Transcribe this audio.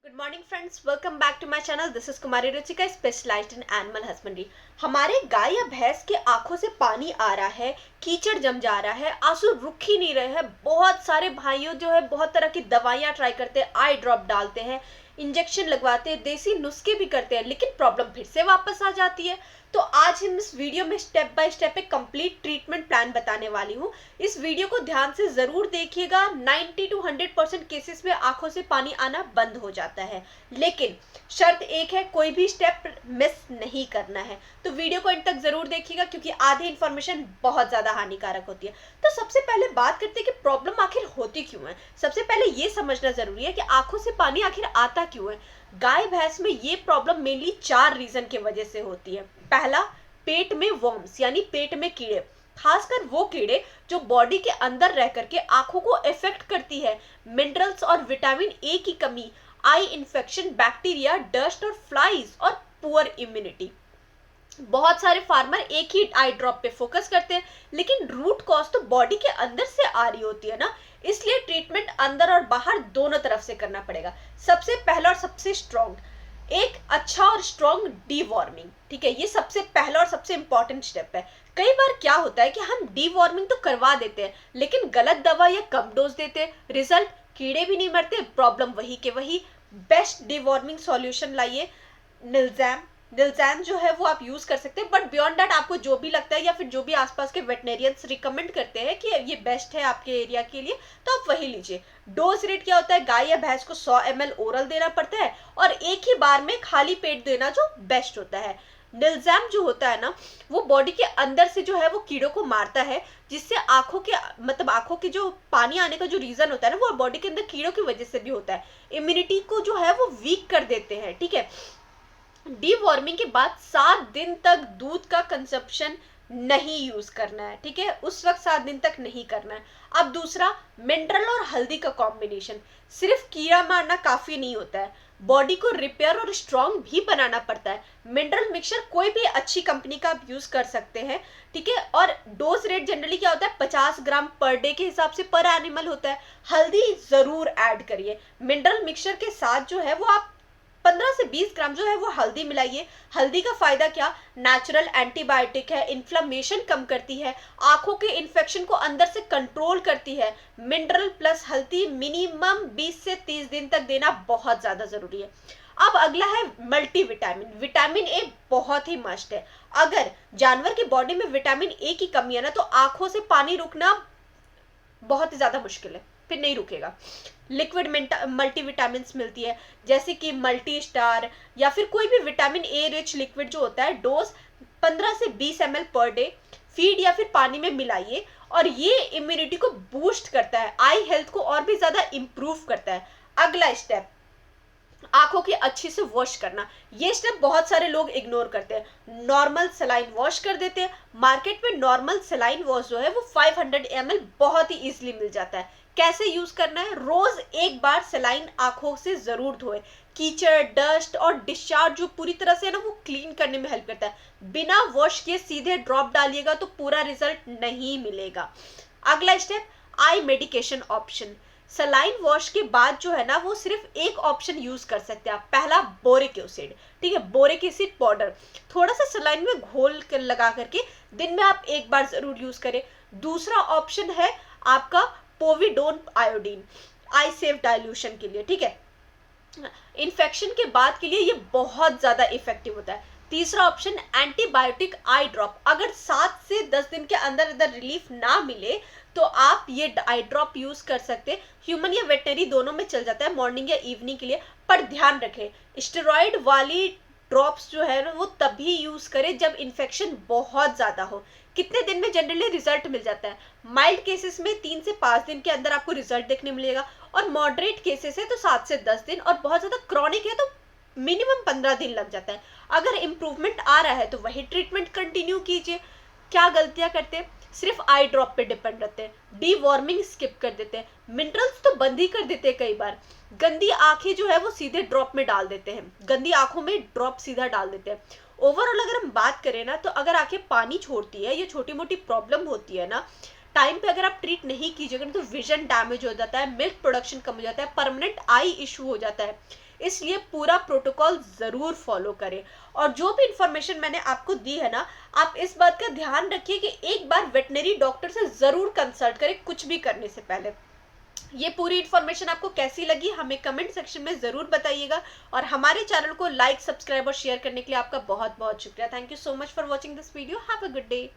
Good morning friends, welcome back to my channel. This is Kumari Ruchika, specialised in animal husbandry. हमारे गाय या भैंस के आंखों से पानी आ रहा है, कीचड़ जम जा रहा है, आंसू रुक ही नहीं रहे हैं। बहुत सारे भाइयों जो है बहुत तरह की दवाइयां ट्राई करते हैं, आई ड्रॉप डालते हैं, इंजेक्शन लगवाते हैं, देसी नुस्खे भी करते हैं, लेकिन प्रॉब्लम फिर से वापस आ जाती है। तो आज हम इस वीडियो में स्टेप बाय स्टेप एक कंप्लीट ट्रीटमेंट प्लान बताने वाली हूँ। इस वीडियो को ध्यान से जरूर देखिएगा। 90 to 100% केसेस में आंखों से पानी आना बंद हो जाता है, लेकिन शर्त एक है, कोई भी स्टेप मिस नहीं करना है। तो वीडियो को अंत तक जरूर देखिएगा, क्योंकि आधी इंफॉर्मेशन बहुत ज्यादा हानिकारक होती है। तो सबसे पहले बात करते हैं कि प्रॉब्लम आखिर होती क्यों है। सबसे पहले ये समझना जरूरी है कि आंखों से पानी आखिर आता क्यों है। गाय भैंस में ये प्रॉब्लम मेनली 4 रीजन की वजह से होती है। पहला, पेट में वर्म्स यानी पेट में कीड़े, खासकर वो कीड़े जो बॉडी के अंदर रह करके आंखों को इफेक्ट करती है। मिनरल्स और विटामिन ए की कमी, आई इन्फेक्शन, बैक्टीरिया, डस्ट और फ्लाइज और पुअर इम्यूनिटी। बहुत सारे फार्मर एक ही आई ड्रॉप पे फोकस करते हैं, लेकिन रूट कॉज तो बॉडी के अंदर से आ रही होती है ना, इसलिए ट्रीटमेंट अंदर और बाहर दोनों तरफ से करना पड़ेगा। सबसे पहला और सबसे स्ट्रॉन्ग, एक अच्छा और स्ट्रॉन्ग डीवॉर्मिंग। ठीक है, ये सबसे पहला और सबसे इंपॉर्टेंट स्टेप है। कई बार क्या होता है कि हम डीवॉर्मिंग तो करवा देते हैं, लेकिन गलत दवा या कम डोज देते हैं, रिजल्ट कीड़े भी नहीं मरते, प्रॉब्लम वही के वही। बेस्ट डीवॉर्मिंग सॉल्यूशन लाइए, निल्जैम। निल्जैम जो है वो आप यूज कर सकते हैं, बट बियॉन्ड दैट आपको जो भी लगता है या फिर जो भी आसपास के वेटनेरियंस रिकमेंड करते हैं कि ये बेस्ट है आपके एरिया के लिए, तो आप वही लीजिए। डोज रेट क्या होता है, गाय या भैंस को 100 ml ओरल देना पड़ता है और एक ही बार में खाली पेट देना जो बेस्ट होता है। निल्जैम जो होता है ना, वो बॉडी के अंदर से जो है वो कीड़ों को मारता है, जिससे आंखों के आंखों के जो पानी आने का जो रीजन होता है ना, वो बॉडी के अंदर कीड़ों की वजह से भी होता है। इम्यूनिटी को जो है वो वीक कर देते हैं। ठीक है, डीवॉर्मिंग के बाद 7 दिन तक दूध का कंजप्शन नहीं यूज करना है। ठीक है, उस वक्त 7 दिन तक नहीं करना है। अब दूसरा, मिनरल और हल्दी का कॉम्बिनेशन। सिर्फ कीड़ा मारना काफी नहीं होता है, बॉडी को रिपेयर और स्ट्रॉन्ग भी बनाना पड़ता है। मिनरल मिक्सचर कोई भी अच्छी कंपनी का आप यूज कर सकते हैं। ठीक है, और डोज रेट जनरली क्या होता है, 50 ग्राम पर डे के हिसाब से पर एनिमल होता है। हल्दी जरूर ऐड करिए। मिनरल मिक्सचर के साथ जो है वो आप 15 से 20 ग्राम जो है वो हल्दी मिलाइए। हल्दी का फायदा क्या, नेचुरल एंटीबायोटिक है, इन्फ्लेमेशन कम करती है, आंखों के इन्फेक्शन को अंदर से कंट्रोल करती है। मिनरल प्लस हल्दी मिनिमम 20 से 30 दिन तक देना बहुत ज्यादा जरूरी है। अब अगला है मल्टीविटामिन। विटामिन ए बहुत ही मस्ट है। अगर जानवर की बॉडी में विटामिन ए की कमी है ना, तो आंखों से पानी रुकना बहुत ही ज्यादा मुश्किल है, फिर नहीं रुकेगा। लिक्विड मल्टीविटामिन मिलती है, जैसे कि मल्टी स्टार या फिर कोई भी विटामिन ए रिच लिक्विड जो होता है। डोज 15 से 20 ml पर डे, फीड या फिर पानी में मिलाइए, और ये इम्यूनिटी को बूस्ट करता है, आई हेल्थ को और भी ज्यादा इंप्रूव करता है। अगला स्टेप, आंखों की अच्छे से वॉश करना। ये स्टेप बहुत सारे लोग इग्नोर करते हैं, नॉर्मल सलाइन वॉश कर देते हैं। मार्केट में नॉर्मल सलाइन वॉश जो है वो 500 ml बहुत ही इजीली मिल जाता है। कैसे यूज करना है, रोज एक बार सलाइन आंखों से जरूर धोए। कीचड़, डस्ट और डिस्चार्ज जो पूरी तरह से ना वो क्लीन करने में हेल्प करता है। बिना वॉश किए सीधे ड्रॉप डालिएगा तो पूरा रिजल्ट नहीं मिलेगा। अगला स्टेप, आई मेडिकेशन ऑप्शन। सलाइन वॉश के बाद जो है ना, वो सिर्फ एक ऑप्शन यूज कर सकते हैं आप। पहला, बोरिक एसिड। ठीक है, बोरिक एसिड पाउडर थोड़ा सा सलाइन में घोल कर लगा करके दिन में आप एक बार जरूर यूज करें। दूसरा ऑप्शन है आपका पोविडोन आयोडीन, आई सेफ डाइल्यूशन के लिए। ठीक है, इन्फेक्शन के बाद के लिए ये बहुत ज्यादा इफेक्टिव होता है। तीसरा ऑप्शन, एंटीबायोटिक आई ड्रॉप। अगर 7 से 10 दिन के अंदर अंदर रिलीफ ना मिले तो आप ये आई ड्रॉप यूज कर सकते हैं। ह्यूमन या वेटनरी दोनों में चल जाता है, मॉर्निंग या इवनिंग के लिए। पर ध्यान रखें, स्टेरॉइड वाली ड्रॉप्स जो है ना वो तभी यूज करें जब इन्फेक्शन बहुत ज्यादा हो। कितने दिन में जनरली रिजल्ट मिल जाता है, माइल्ड केसेस में 3 से 5 दिन के अंदर आपको रिजल्ट देखने मिलेगा, और मॉडरेट केसेस है तो 7 से 10 दिन, और बहुत ज्यादा क्रॉनिक है तो मिनिमम 15 दिन लग जाता है। अगर इंप्रूवमेंट आ रहा है तो वही ट्रीटमेंट कंटिन्यू कीजिए। क्या गलतियां करते हैं, सिर्फ आई ड्रॉप पे डिपेंड रहते हैं, डीवॉर्मिंग स्किप कर देते हैं, मिनरल्स तो बंद ही कर देते हैं। कई बार गंदी आंखें जो है वो सीधे ड्रॉप में डाल देते हैं, गंदी आंखों में ड्रॉप सीधा डाल देते हैं। ओवरऑल अगर हम बात करें ना, तो अगर आंखें पानी छोड़ती है, ये छोटी मोटी प्रॉब्लम होती है ना, टाइम पे अगर आप ट्रीट नहीं कीजिएगा तो विजन डैमेज हो जाता है, मिल्क प्रोडक्शन कम हो जाता है, परमानेंट आई इशू हो जाता है। इसलिए पूरा प्रोटोकॉल ज़रूर फॉलो करें। और जो भी इंफॉर्मेशन मैंने आपको दी है ना, आप इस बात का ध्यान रखिए कि एक बार वेटनरी डॉक्टर से ज़रूर कंसल्ट करें कुछ भी करने से पहले। ये पूरी इन्फॉर्मेशन आपको कैसी लगी हमें कमेंट सेक्शन में ज़रूर बताइएगा, और हमारे चैनल को लाइक, सब्सक्राइब और शेयर करने के लिए आपका बहुत बहुत शुक्रिया। Thank you so much for watching this video. Have a good day.